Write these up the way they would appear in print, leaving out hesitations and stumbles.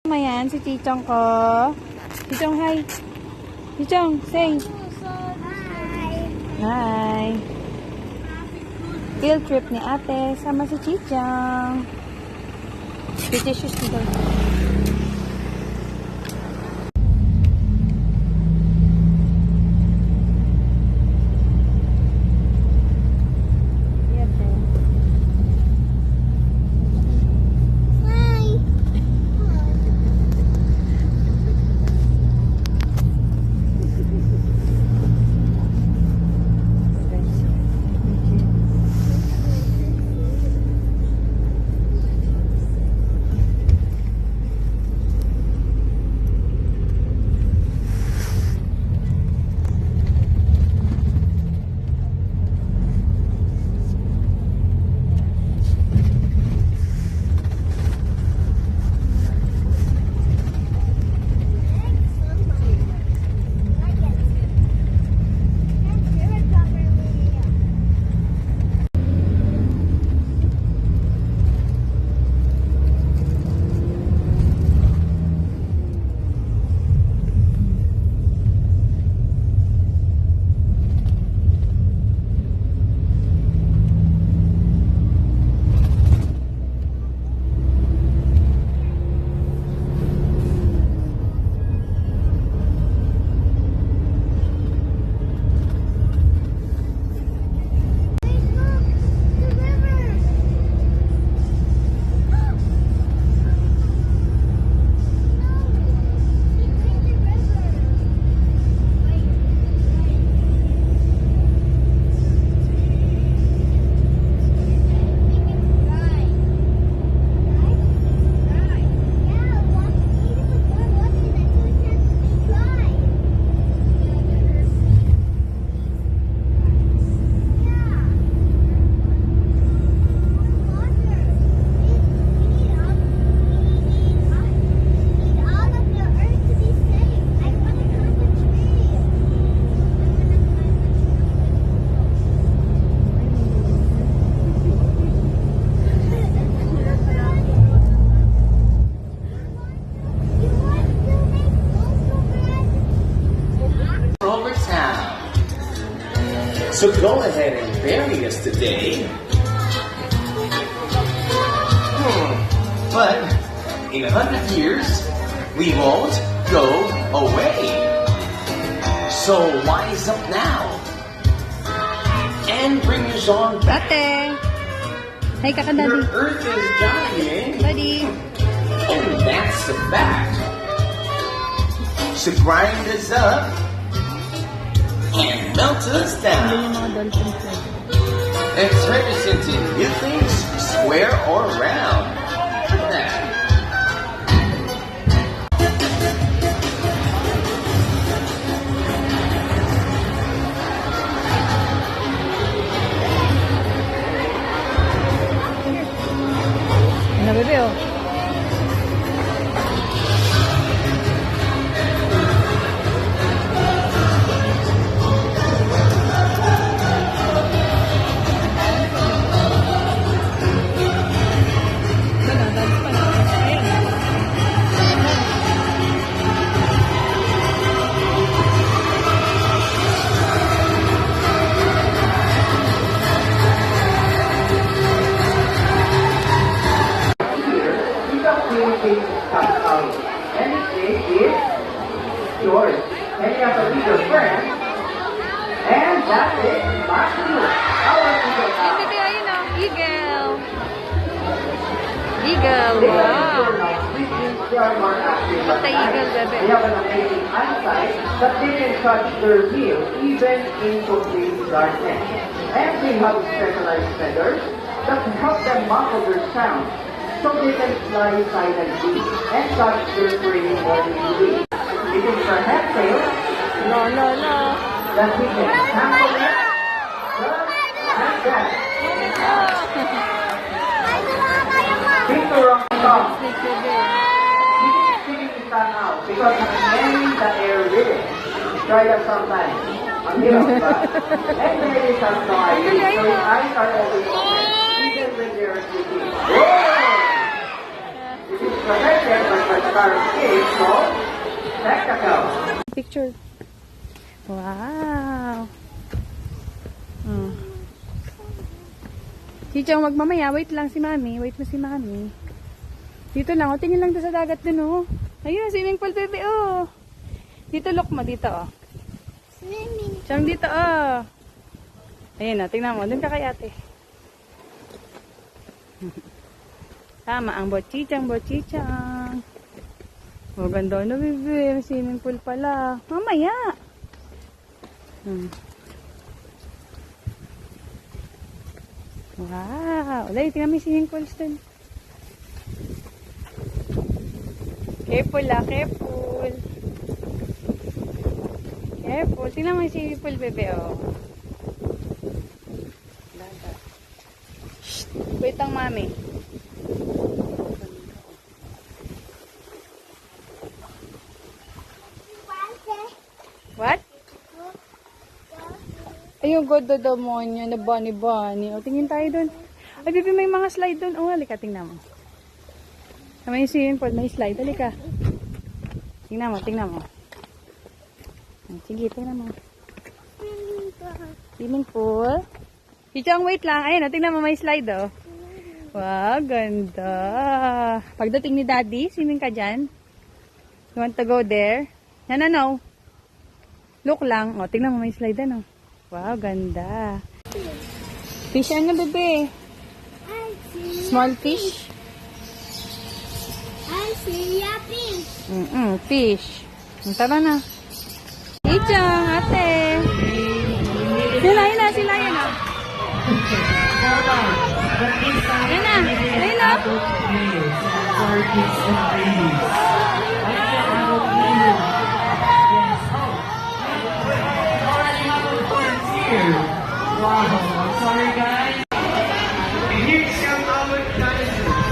Mayan, si Chichong ko. Chichong, hi. Chichong, say. Hi. Field trip ni ate. Sama si Chichong. Tissues dito. So go ahead and bury us today. But in 100 years, we won't go away. So wise up now and bring your song back. Ate. Hi, kaka Your daddy. earth is dying, Daddy. and that's a fact. So grind us up and melt us down. And turn us into new things, square or round. Ano, bebe, oh. And the cake is yours. And you have to leave your friend. And that's it. Back to you. How are you now? Bebe, ayun, oh. Eagle. Eagle, Today, wow. you're now sleeping from our active What the eagle, bebe? They have an amazing eyesight that they can touch their meal even in complete darkness. And they have specialized feathers that help them muffle their sound so they can fly silently and touch their prey more easily. It is perhaps fail No, no, no. that we can sample it just like that. Pick the wrong song. Singing is not out because I'm many that air with it. Try that sometime. I'm here, but and maybe some song I use, so your eyes are always open, even when they're sleeping. Whoa! Protected by transparent cage called spectacle. Picture. Wow. Chichong, wag mamaya. Wait lang si Mami. Wait mo si Mami. Dito lang. O, tingin lang doon sa dagat dun, oh. Ayun, swimming pool, baby, oh. Dito, look mo. Dito, oh. Swimming. Chang, dito, oh. Ayun, oh. Tingnan mo. Doon ka kay ate. Tama, ang bochichang, bochichang. Oh, ganda na, baby. May swimming pool pala. Mamaya. Wow. Dahil, tingnan mo yung swimming pools dun. Careful, ah. Careful. Careful. Tingnan mo yung swimming pool, bebe, oh. Dagat. Shh. Wait lang, mami. What? Ayun, god the demonyo na bunny. O, tingin tayo dun. Ay, baby, may mga slide dun. O, halika, tingnan mo. May swimming pool, may slide. Halika. Tingnan mo. Sige, tingnan mo. Swimming pool. Chichong, wait lang. Ayun, tingnan mo, may slide, oh. Wow, ganda. Pagdating ni Daddy, swimming ka dyan. You want to go there? No. Look lang. O, tingnan mo, may slide, ano. Wow, ganda. Fish ano, bebe? Small fish? I see a fish. Fish. Tara na. Chichong, ate. Sila yun na. Yan na. Wow, sorry guys. Here's your our dinosaur.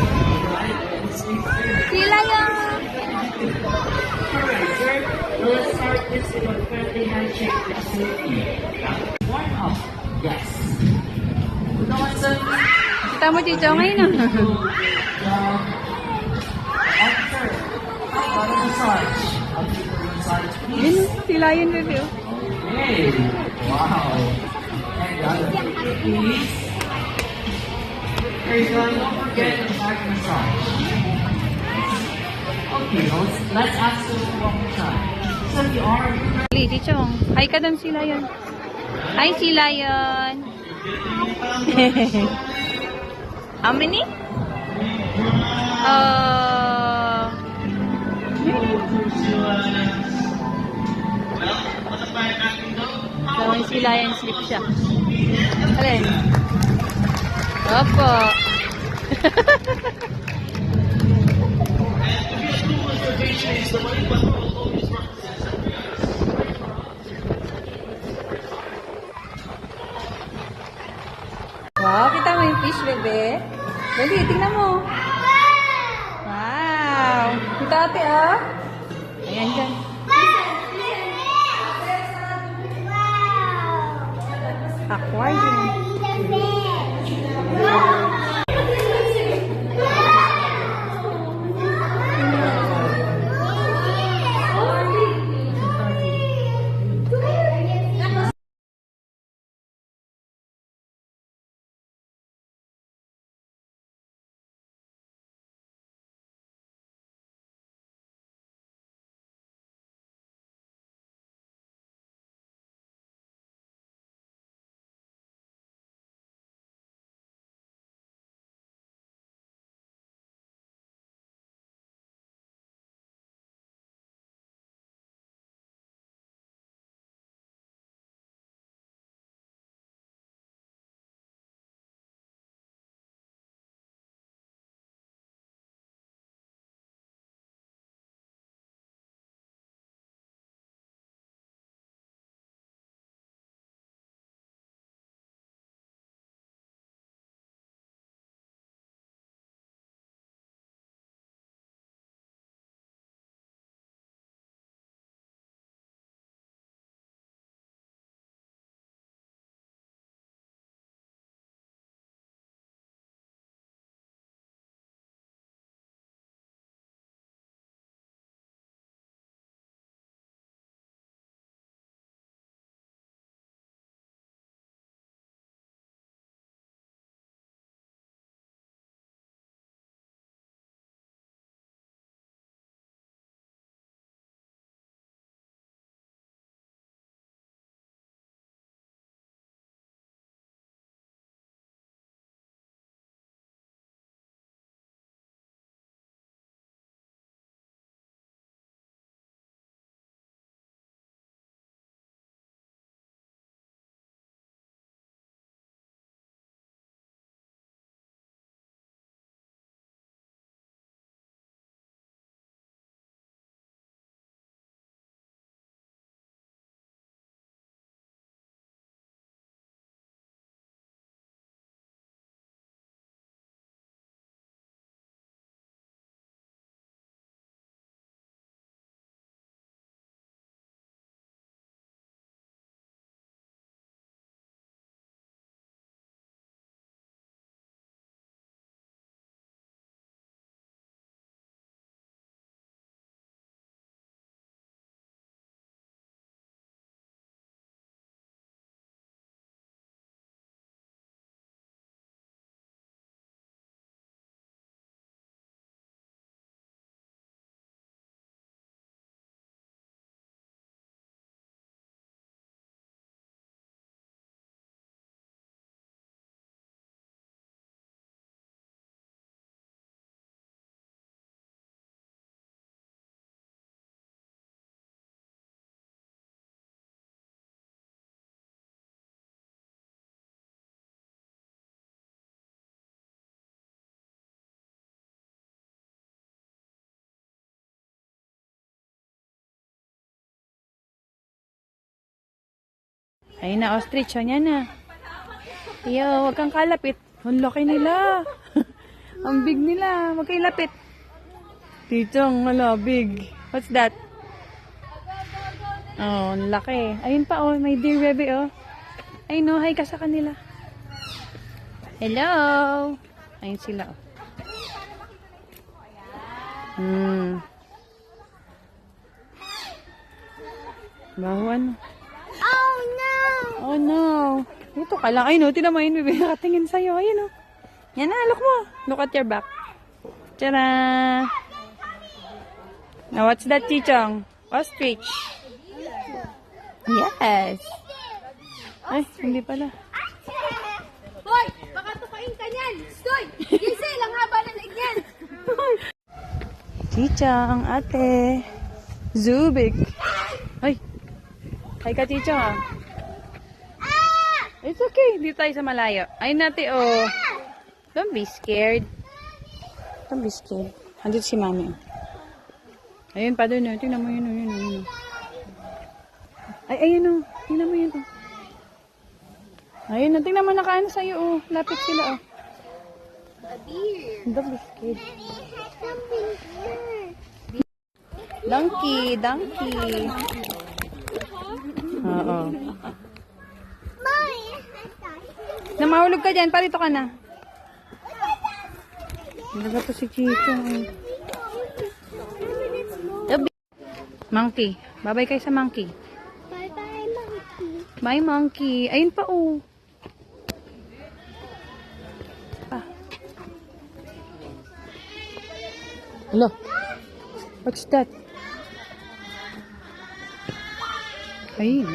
Sila yun. Alright, sir. Let's start this with a friendly handshake with Sophie. Warm up. Yes. You know what, Sophie? Kita mo, Chichong, ngayon, no? Officer, how about a massage? I'll give you a massage, please. Yun, sila yun, bebe. Hey, wow. And the other please. There you go. Don't forget the back massage. Okay, let's ask you one more time. So you are Chichong, hi ka doon, sila yun. Hi, sila yun. How many? Gawin sila yan, slip siya. Alin? Opo. Wow, kita mo yung fish, bebe. Dali, tingnan mo. Wow. Kita ate, ah. Ayan dyan. Aquarium. Ayun na, ostrich. O, yan na. Yo, wag kang kalapit. Ang laki nila. Ang big nila. Wag kayo lapit. Tichang, wala, big. What's that? Oh, ang laki. Ayun pa, oh. May deer baby, oh. Ayun, no. Hi ka sa kanila. Hello. Ayun sila, oh. Baho, ano? Oh no! Oh, no. Ito ka lang. Ay, no. Tinan mo yun, baby. Nakatingin sa'yo. Ayun, oh. Yan na, look mo. Look at your back. Tara. Now, what's that, Chichong? Ostrich. Yes. Ay, hindi pala. Hoy! Baka tupain ka niyan! Stoy! Gisel! Ang haba ng leg niyan! Chichong, ate. Zubik. Ay. Hi ka, Chichong, ah. It's okay. Dito tayo sa malayo. Ayun natin, oh. Don't be scared. Don't be scared. Andito si mami. Ayun pa doon. Tingnan mo yun. Ayun. Ay, ayun o. Tingnan mo yun o. Ayun o. Tingnan mo nakaano sa'yo o. Lapit sila o. Don't be scared. Donkey. Oo. Na mahulog ka dyan. Parito ka na. Talaga to si Chicho. Monkey. Babay kayo sa monkey. Bye-bye, monkey. Bye, monkey. Ayun pa, oh. Hello. What's that? Ayun.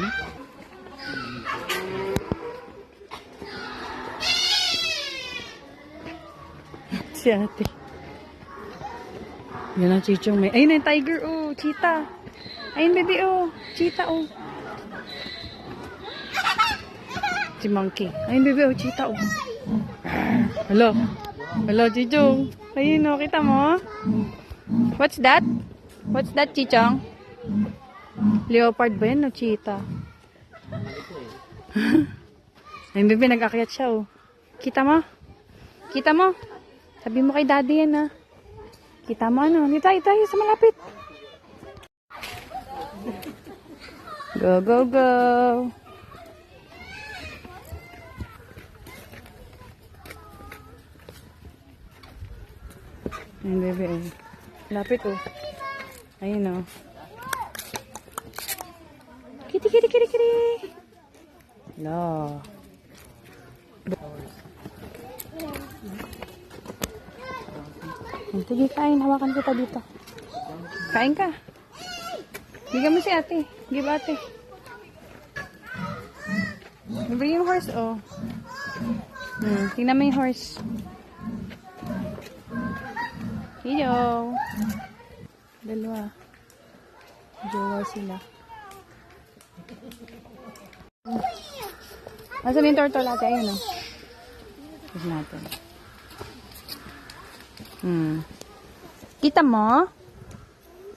Si ate. Yan ang chichong may. Ayun ang tiger, oh. Cheetah. Ayun, baby, oh. Cheetah, oh. Si monkey. Ayun, baby, oh. Cheetah, oh. Hello. Hello, chichong. Ayun, oh. Kita mo? What's that? What's that, chichong? Leopard ba yan, no? Cheetah. Ayun, baby, nag-akyat siya, oh. Kita mo? Kita mo? Sabi mo kay daddy yan, ha? Kita mo, ano? Dito tayo sa malapit. Go, go, go. Ayun, bebe, oh. Lapit, oh. Ayun, oh. Kitty. No. Sige, kain. Hawakan kita dito. Kain ka. Bigyan mo si ate. Give ate. Bigyan yung horse, oh. Tingnan mo yung horse. Hello. Dalawa. Jowa sila. Nasaan yung turtle ate? Ayun, oh. Tignan natin. Kita mo?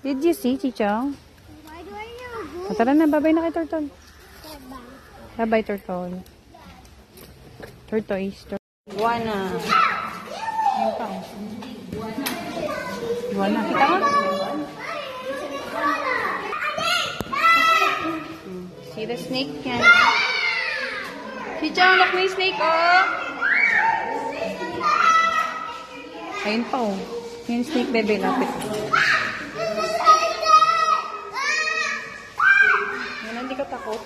Did you see, Chichong? Why do I know? Tara na, babay na kay turtle. Bye-bye, turtle. Tortoise. Iguana. Ano pa? Iguana. Kita mo? See the snake yan. Chichong, look may snake, oh! Ayun pa, oh. Yung snake, bebe, lapit. Yan, hindi ka takot.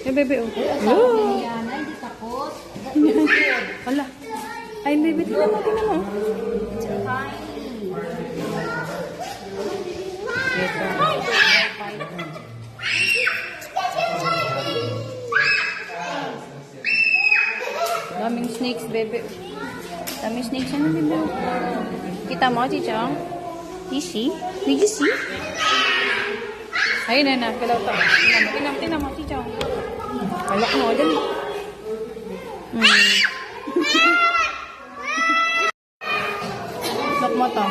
Yung bebe, oh. Oh! Hindi takot. Wala. Ay, bebe, tingnan mo. Ito. Daming snakes, bebe. Daming snakes yan, bebe. Kita mo, Chichong? You see? Did you see? Ayun na, galaw to. Tingnan mo, Chichong. Alak mo, dali. Look mo to.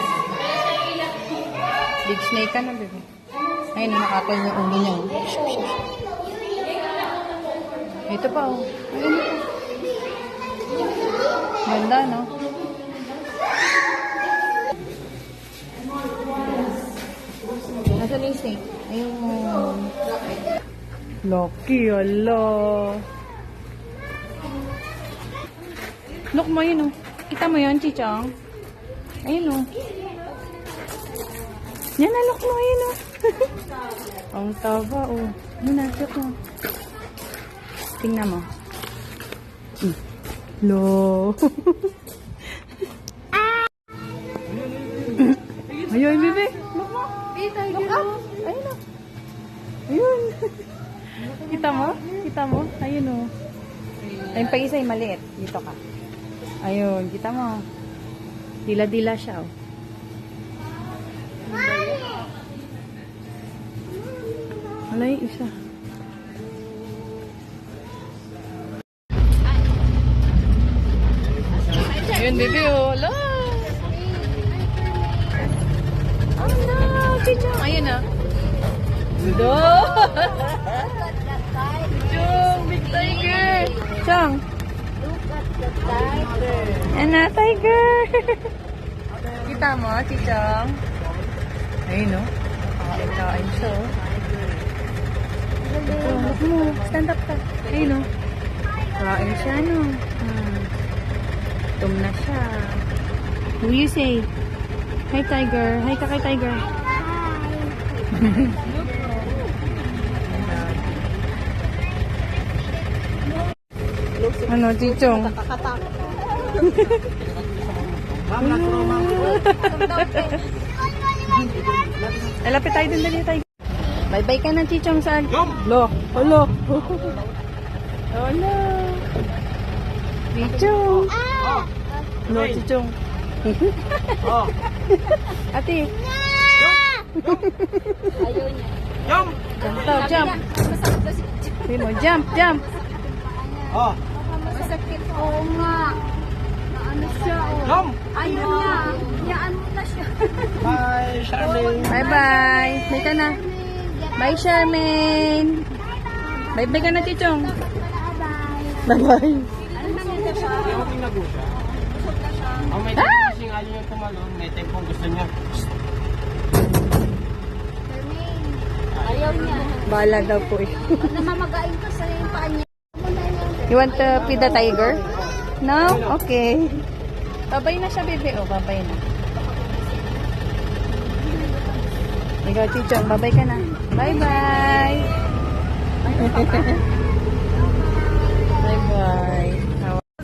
Big snake ka na, bebe. Ayun, nakatol yung ulo niya. Ito pa, oh. Ayun ito. Ganda, no? Nasa na yung snake? Ayun. Lucky, ala. Look mo yun, oh. Kita mo yun, Chichang? Ayun, oh. Yan na, look mo, ayun, oh. Ang taba, oh. Ano na, check mo. Tingnan mo. Lo. Ayun, bebe. Look mo. Look up. Ayun, oh. Ayun. Kita mo? Kita mo? Ayun, oh. Ayun pa isa, maliit. Dito ka. Ayun, kita mo. Dila-dila siya, oh. Wala yung isa. Ayun, baby, oh. Wala. Oh, no. Chichong. Ayun, ah. Do. Chichong, big tiger. Chong. Yan na, tiger. Kita mo, Chichong? Ayun, oh. Nakakain siya, oh. Look mo. Stand up ka. Ayun, oh. Kain siya, no? Tum na siya. What do you say? Hi, tiger. Hi ka kay tiger. Ano, Chichong? Ay, lapit tayo dun, dali tayo. Bye-bye ka na, Chichong, saan? Lo. Olo. Olo. Chichong. Lo, Chichong. Ate. Ayaw niya. Jump daw, jump. Sabi mo, jump, jump. Masakit. Oo nga. Naano siya, oh. Ayaw niya. Hiyaan mo na siya. Bye-bye. Bye ka na. Bye, Charmaine. Bye-bye ka na, Chichong. Bye-bye. Ano nangyari siya? May time kasi nga yung tumalon, may time kung gusto niya. Ayaw niya. Bala daw po eh. Namamagain ka sa yung paa niya. You want to feed the tiger? No? Okay. Babay na siya, bebe. Oh, babay na. Ikaw, Chichong. Babay ka na. Bye-bye. Bye-bye.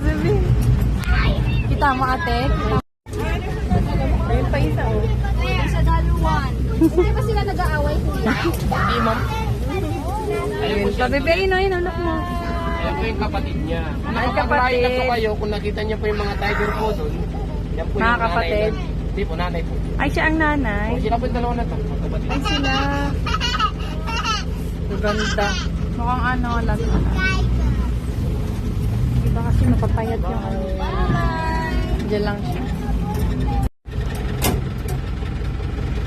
Bebe. Kita mo, ate? Kita mo. Ayun pa isa, oh. Sa daluan. Hindi ba sila nag-aaway kuya? Hindi, ma'am. Ayun pa, bebe. Ayun, ayun. Anak mo. Ayan po yung kapatid niya. Kung Ay, nakapag-ride na po kapatid. kayo, kung nakita niyo po yung mga tiger po doon, yan po Mga yung kapatid. nanay. Hindi po, nanay po. Ay, siya ang nanay. O, sila po yung dalawa na to, mga kapatid. Ay, sila. Ganda. Mukhang ano, lalo na. Iba kasi mapapayat yung ano. Diyan lang siya.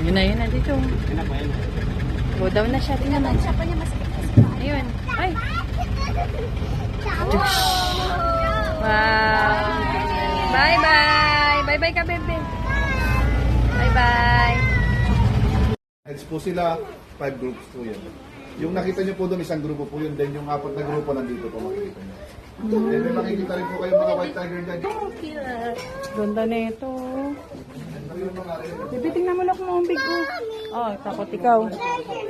Yun na dito. Yan na po, yan. Go down na siya. Tingnan mo. Siya pa niya masakit. Ayun. Ay. Wow. Bye-bye. Bye-bye ka, bebe. Bye-bye. Heads po sila, 5 groups po yun. Yung nakita nyo po doon, isang grupo po yun. Then yung 4 na grupo nandito po makikita nyo. Then may makikita rin po kayo mga white tiger dyan. Ganda na ito. Bebe, tingnan mo lang kung ang big ko. Oh, takot ikaw.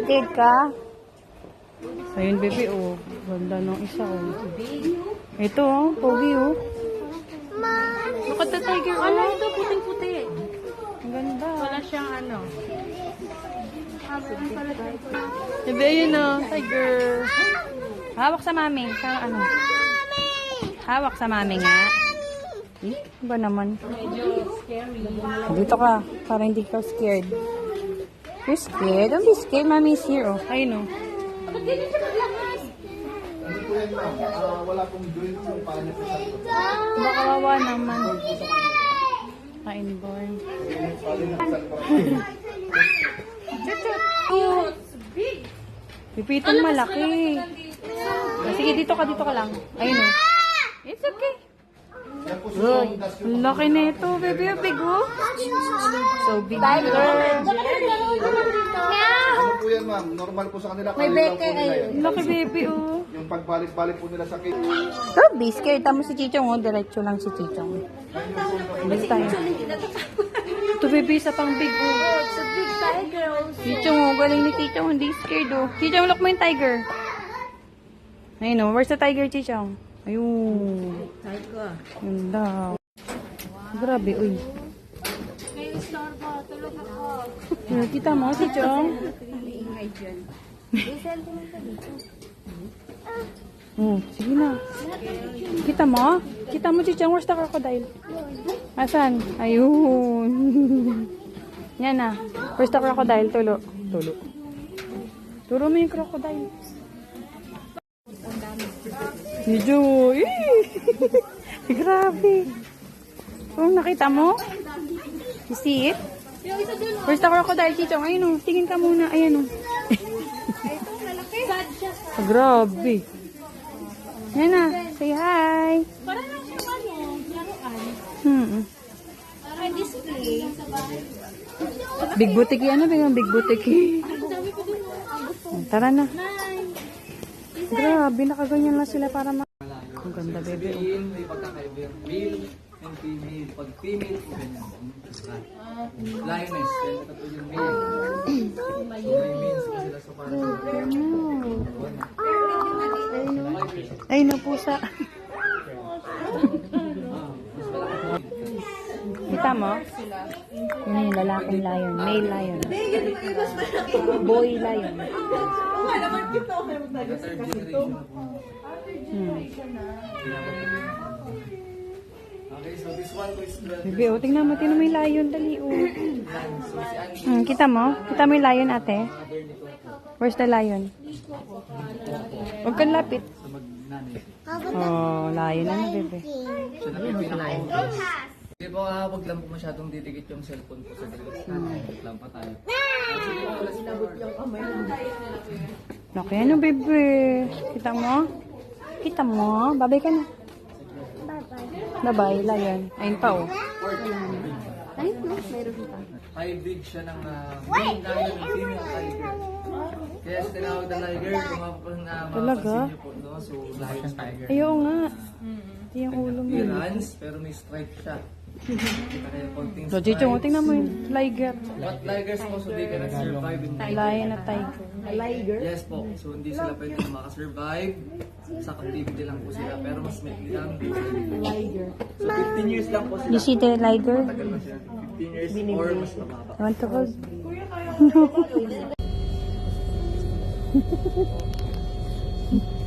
Dead ka? Ayun, bebe, oh. Ganda ng isa, oh. Ito, oh. Pogi, oh. Look at the tiger, oh. Ano ito? Puting-puti. Ang ganda. Wala siyang ano. Bebe, yun, oh. Tiger. Hawak sa mami. Sa ano? Hawak sa mami nga. Eh, ba naman? Dito ka. Para hindi ka scared. You're scared? Don't be scared. Mommy is here, oh. Ayun, oh. Ano po yan ma'am? Wala pong joint yung paa niya po sa Baka kawawa naman. Inborn. Pipitong malaki. Kasi Sige, dito ka lang. Ayun o. It's okay. Yan po si das yung Laki na ito, baby. Big oh. So big. Tiger. ano po yan, ma'am. Normal po sa kanila. May beke ay. Laki baby oh. Yung pagbalik-balik po nila sa cage. Grabe, scared. Tama si Chichong oh. Diretso lang si Chichong. Basta tayo. Ito baby, isa pang big oh. It's a big tiger. Chichong oh. Galing ni Chichong. Hindi scared oh. Chichong, look mo yung tiger. Ayun oh. Where's the tiger, Chichong? Ayun. Tiger. Yun daw. Grabe, uy. Ngayon, Storbo, tulog ako. Ayun, kita mo, Chichong? Iingay dyan. Oh, sige na. Kita mo? Kita mo, Chichong? Where's the crocodile? Asan? Ayun. Yan na. Where's the crocodile? Tulo. Tulo. Turo mo yung crocodile. Medyo, grabe. Oh, nakita mo? You see it? Where's the crocodile, Chichong? Ayun oh, tingin ka muna. Ayan oh. Grabe. Yan na, say hi. Parang lang siyang laruan. Parang display sa bahay. Big butiki, ano ba yung big butiki? Ang dami ko din ang gusto. Tara na. Nine. Grabe, nakaganyan lang sila para Ang ganda, baby. Oh. May pagkakaiba. Male and female. Pag female, ganyan. Lioness. Then ito po yung male. So may males po sila. So parang Ay, napusa. Kita mo? Yun yung lalaking lion. Male lion. Boy lion. third generation na po. Okay, so this one is the Baby, oh, tingnan mo mo yung lion. Dali, oh. so si Angie. Kita mo? Kita mo yung lion, ate? Where's the lion? Huwag kang lapit. So mag-nanay. Oh, lion na, bebe. Siya na po yung pinaka-lion. Hindi po, wag lang po masyadong didikit yung cellphone po sa dalawa. Wag lang pa tayo. Laki, ano, bebe? Kita mo? Kita mo? Babay ka na. Bye-bye, lion. Ayun pa, oh. Ayun, no? Meron pa. Hybrid siya ng male lion and female tiger. Kaya sa tinawag na tiger, kung Talaga? mapapansin niyo po, no? So, lion tiger. Ayaw nga. Ito yung ulo mo. Appearance, pero may stripe siya. Kita kayo konting So, Chicho, tingnan mo yung liger. But tigers po, so they cannot survive in Lion at tiger. Yes po, so hindi sila pwede makasurvive. Sa captivity lang po sila, pero mas may lang. So 15 years lang po sila. You see the liger? Tagal na sila. 15 years or mas mababa. You want to hold? No.